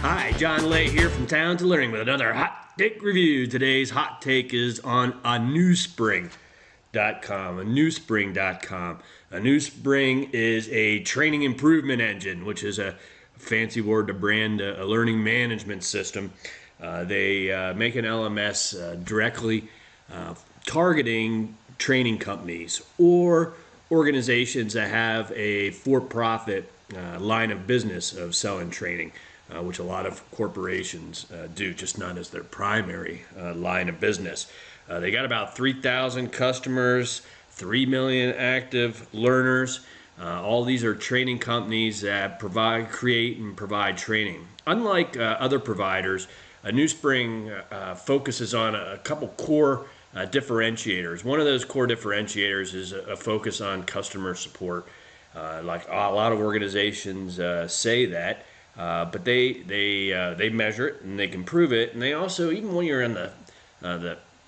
Hi, John Lay here from Town to Learning with another hot take review. Today's hot take is on aNewSpring.com. aNewSpring.com. aNewSpring is a training improvement engine, which is a fancy word to brand a learning management system. They make an LMS directly targeting training companies or organizations that have a for-profit line of business of selling training, which a lot of corporations do, just not as their primary line of business. They got about 3,000 customers, 3 million active learners. All these are training companies that create and provide training. Unlike other providers, NewSpring focuses on a couple core differentiators. One of those core differentiators is a focus on customer support. Like a lot of organizations say that, but they measure it and they can prove it. And they also, even when you're in the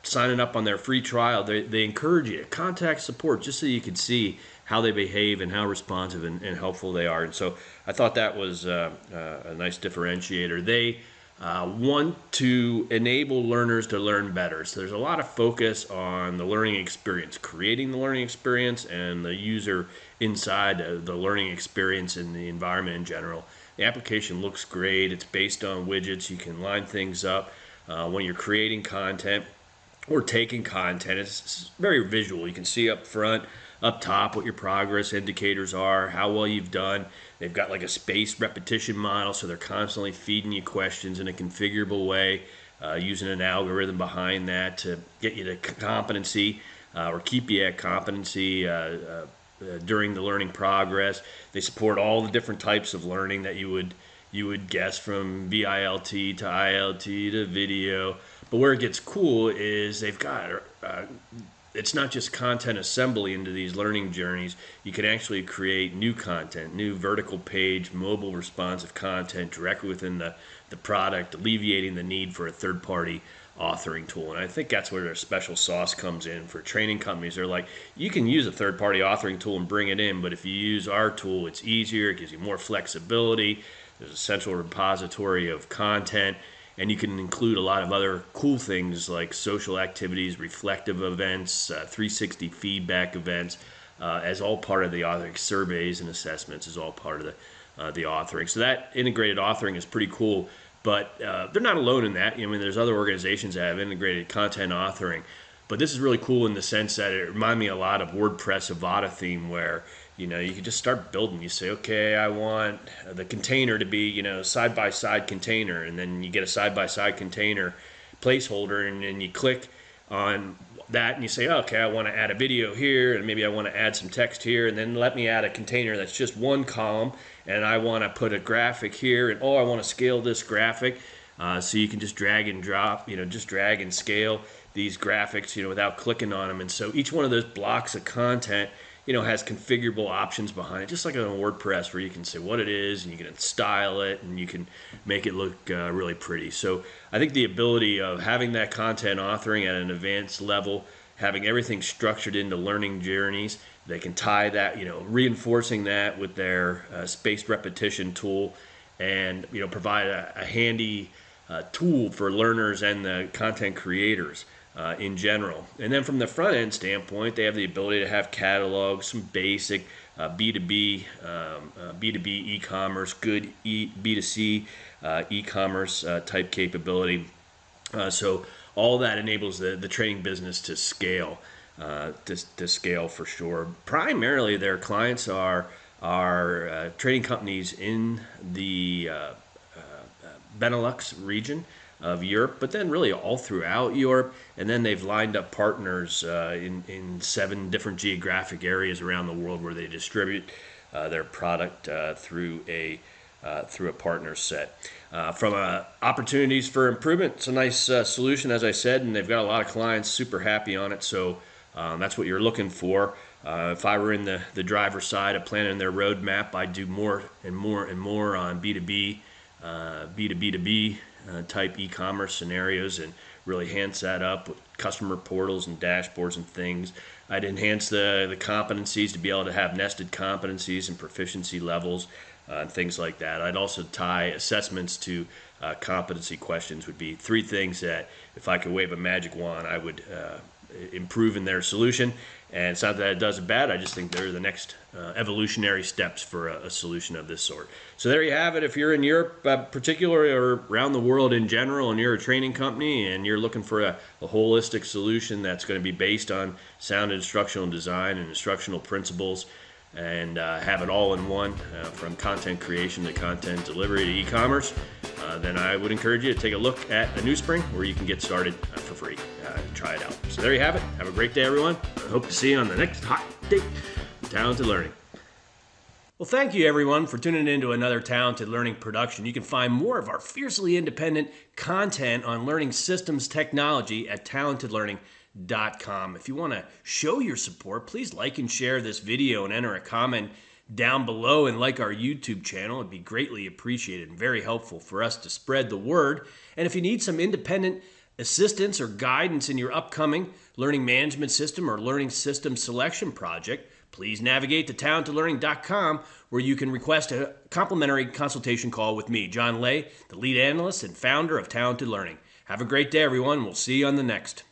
signing up on their free trial, they encourage you to contact support just so you can see how they behave and how responsive and helpful they are. And so I thought that was a nice differentiator. They want to enable learners to learn better. So there's a lot of focus on the learning experience, creating the learning experience and the user inside the learning experience and the environment in general. The application looks great. It's based on widgets. You can line things up when you're creating content or taking content. It's very visual. You can see up front, up top, what your progress indicators are, how well you've done. They've got like a spaced repetition model, so they're constantly feeding you questions in a configurable way, using an algorithm behind that to get you to competency or keep you at competency during the learning progress. They support all the different types of learning that you would guess, from VILT to ILT to video. But where it gets cool is they've got it's not just content assembly into these learning journeys. You can actually create new content, new vertical page, mobile responsive content directly within the product, alleviating the need for a third-party authoring tool. And I think that's where their special sauce comes in for training companies. They're like, you can use a third-party authoring tool and bring it in, but if you use our tool, it's easier, it gives you more flexibility. There's a central repository of content, and you can include a lot of other cool things like social activities, reflective events, 360 feedback events, as all part of the authoring. Surveys and assessments is all part of the authoring. So that integrated authoring is pretty cool, but they're not alone in that. I mean, there's other organizations that have integrated content authoring, but this is really cool in the sense that it reminded me a lot of WordPress Avada theme, where you can just start building. You say, okay, I want the container to be, side-by-side container, and then you get a side-by-side container placeholder, and then you click on that, and you say, okay, I want to add a video here, and maybe I want to add some text here, and then let me add a container that's just one column, and I want to put a graphic here, and I want to scale this graphic. So you can just drag and drop, just drag and scale these graphics, without clicking on them. And so each one of those blocks of content has configurable options behind it, just like on WordPress, where you can say what it is, and you can style it, and you can make it look really pretty. So I think the ability of having that content authoring at an advanced level, having everything structured into learning journeys, they can tie that, reinforcing that with their spaced repetition tool, and provide a handy tool for learners and the content creators in general. And then from the front end standpoint, they have the ability to have catalogs, some basic B2B e-commerce, good B2C e-commerce type capability. So all that enables the training business to scale, to scale for sure. Primarily, their clients are training companies in the Benelux region of Europe, but then really all throughout Europe. And then they've lined up partners in 7 different geographic areas around the world where they distribute their product through a partner set. From opportunities for improvement, it's a nice solution, as I said, and they've got a lot of clients super happy on it. So that's what you're looking for. If I were in the driver's side of planning their roadmap, I'd do more and more and more on B2B, B2B2B type e-commerce scenarios, and really enhance that up with customer portals and dashboards and things. I'd enhance the competencies to be able to have nested competencies and proficiency levels and things like that. I'd also tie assessments to competency questions. Would be three things that if I could wave a magic wand, I would improve in their solution. And it's not that it does it bad, I just think they're the next evolutionary steps for a solution of this sort. So there you have it. If you're in Europe particularly, or around the world in general, and you're a training company and you're looking for a holistic solution that's going to be based on sound instructional design and instructional principles, and have it all in one, from content creation to content delivery to e-commerce, then I would encourage you to take a look at aNewSpring, where you can get started for free. Try it out. So there you have it. Have a great day, everyone. I hope to see you on the next hot date of Talented Learning. Well, thank you, everyone, for tuning into another Talented Learning production. You can find more of our fiercely independent content on learning systems technology at talentedlearning.com. If you want to show your support, please like and share this video and enter a comment down below, and like our YouTube channel. It'd be greatly appreciated and very helpful for us to spread the word. And if you need some independent assistance or guidance in your upcoming learning management system or learning system selection project, please navigate to talentedlearning.com, where you can request a complimentary consultation call with me, John Lay, the lead analyst and founder of Talented Learning. Have a great day, everyone. We'll see you on the next.